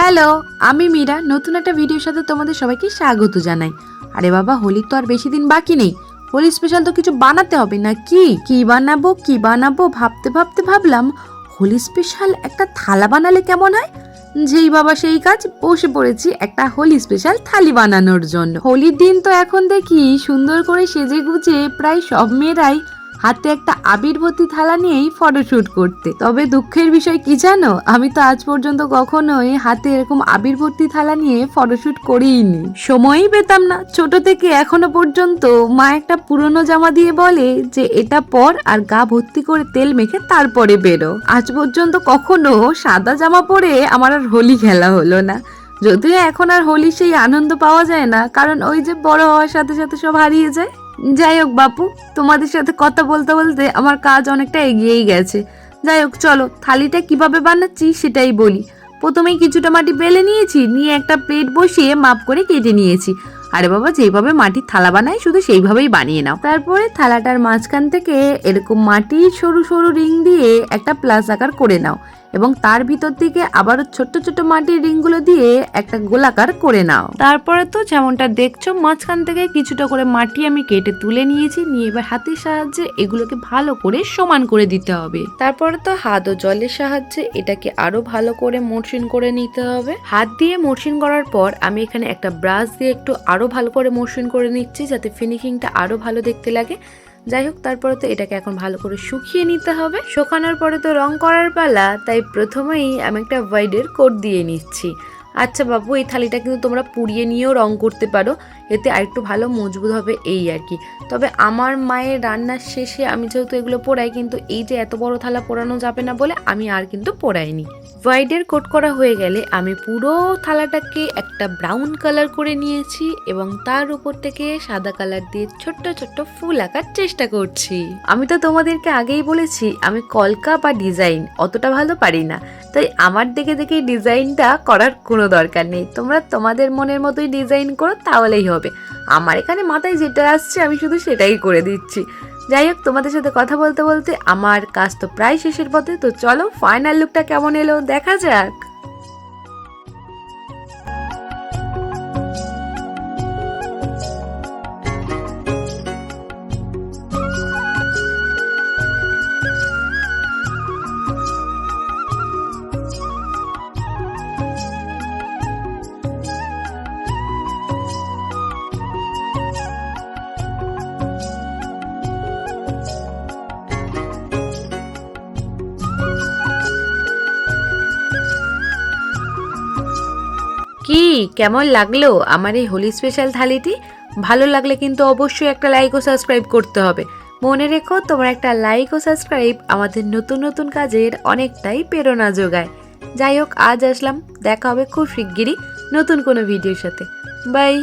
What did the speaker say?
Hello, আমি মীরা। নতুন একটা ভিডিওর সাথে তোমাদের সবাইকে স্বাগত জানাই। আরে বাবা, হোলির তো আর বেশি দিন বাকি নেই। হোলি স্পেশাল তো কিছু বানাতে হবে না কি বানাবো ভাবতে ভাবতে ভাবলাম হোলি স্পেশাল একটা থালা বানালে কেমন হয়। যেই বাবা সেই কাজ, বসে পড়েছি একটা হোলি স্পেশাল থালি বানানোর জন্য। হোলির দিন তো এখন দেখি সুন্দর করে সেজে গুজে প্রায় সব মেয়েরাই হাতে একটা আবির ভর্তি থালা নিয়েই ফটোশুট করতে। তবে দুঃখের বিষয় কি জানো, আমি তো আজ পর্যন্ত কখনোই হাতে এরকম আবির ভর্তি থালা নিয়ে ফটোশুট করিনি, সময়ই পেতাম না। ছোট থেকে এখনো পর্যন্ত মা একটা পুরনো জামা দিয়ে বলে যে এটা পর আর গা ভর্তি করে তেল মেখে তারপরে বেরো। আজ পর্যন্ত কখনো সাদা জামা পরে আমার আর হোলি খেলা হলো না। যদিও এখন আর হোলি সেই আনন্দ পাওয়া যায় না, কারণ ওই যে বড় হওয়ার সাথে সাথে সব হারিয়ে যায়। যাই হোক বাপু, তোমাদের সাথে কথা বলতে বলতে আমার কাজ অনেকটা এগিয়েই গেছে। যাই হোক, চলো থালিটা কিভাবে বানাচ্ছি সেটাই বলি। প্রথমেই কিছুটা মাটি বেলে নিয়েছি, নিয়ে একটা প্লেট বসিয়ে মাপ করে কেটে নিয়েছি। আরে বাবা, যেভাবে মাটির থালা বানায় শুধু সেইভাবেই বানিয়ে নাও। তারপরে থালাটার মাঝখান থেকে এরকম মাটির সরু সরু রিং দিয়ে একটা প্লাস আকার করে নাও, এবং তার ভিতর থেকে আবারও ছোট্ট ছোট্ট মাটির রিংগুলো দিয়ে একটা গোলাকার করে নাও। তারপরে তো যেমনটা দেখছো, মাঝখান থেকে কিছুটা করে মাটি আমি কেটে তুলে নিয়েছি। নিয়ে এবার হাতের সাহায্যে এগুলোকে ভালো করে সমান করে দিতে হবে। তারপরে তো হাত ও জলের সাহায্যে এটাকে আরো ভালো করে মসৃণ করে নিতে হবে। হাত দিয়ে মসৃণ করার পর আমি এখানে একটা ব্রাশ দিয়ে একটু আরো ভালো করে মসৃণ করে নিচ্ছি, যাতে ফিনিশিংটা আরো ভালো দেখতে লাগে। যাই হোক, তারপরে তো এটাকে এখন ভালো করে শুকিয়ে নিতে হবে। শুকানোর পরে তো রং করার পালা, তাই প্রথমেই আমি একটা হোয়াইটের কোট দিয়ে নিচ্ছি। আচ্ছা বাবু, এই থালিটা কিন্তু তোমরা পুড়িয়ে নিয়েও রং করতে পারো, এতে আরেকটু ভালো মজবুত হবে এই আর কি। তবে আমার মায়ের রান্নার শেষে আমি যেহেতু এগুলো পোড়াই, কিন্তু এই যে এত বড় থালা পোড়ানো যাবে না বলে আমি আর কিন্তু পোড়াইনি। হোয়াইটের কোট করা হয়ে গেলে আমি পুরো থালাটাকে একটা ব্রাউন কালার করে নিয়েছি, এবং তার উপর থেকে সাদা কালার দিয়ে ছোট্ট ছোট্ট ফুল আঁকার চেষ্টা করছি। আমি তো তোমাদেরকে আগেই বলেছি আমি কলকা বা ডিজাইন অতটা ভালো পারি না, তাই আমার দেখে দেখে ডিজাইনটা করার কোনো দরকার নেই। তোমরা তোমাদের মনের মতোই ডিজাইন করো, তাহলেই হবে। আমার এখানে মাথায় যেটা আসছে আমি শুধু সেটাই করে দিচ্ছি। যাই হোক, তোমাদের সাথে কথা বলতে বলতে আমার কাজ তো প্রায় শেষের পথে। তো চলো ফাইনাল লুকটা কেমন এলো দেখা যাক। কি কেমন লাগলো আমার এই হোলি স্পেশাল থালিটি? ভালো লাগলে কিন্তু অবশ্যই একটা লাইক ও সাবস্ক্রাইব করতে হবে। মনে রেখো, তোমার একটা লাইক ও সাবস্ক্রাইব আমাদের নতুন নতুন কাজের অনেকটাই প্রেরণা যোগায়। যাই হোক, আজ আসলাম, দেখা হবে খুব শিগগিরই নতুন কোনো ভিডিওর সাথে। বাই।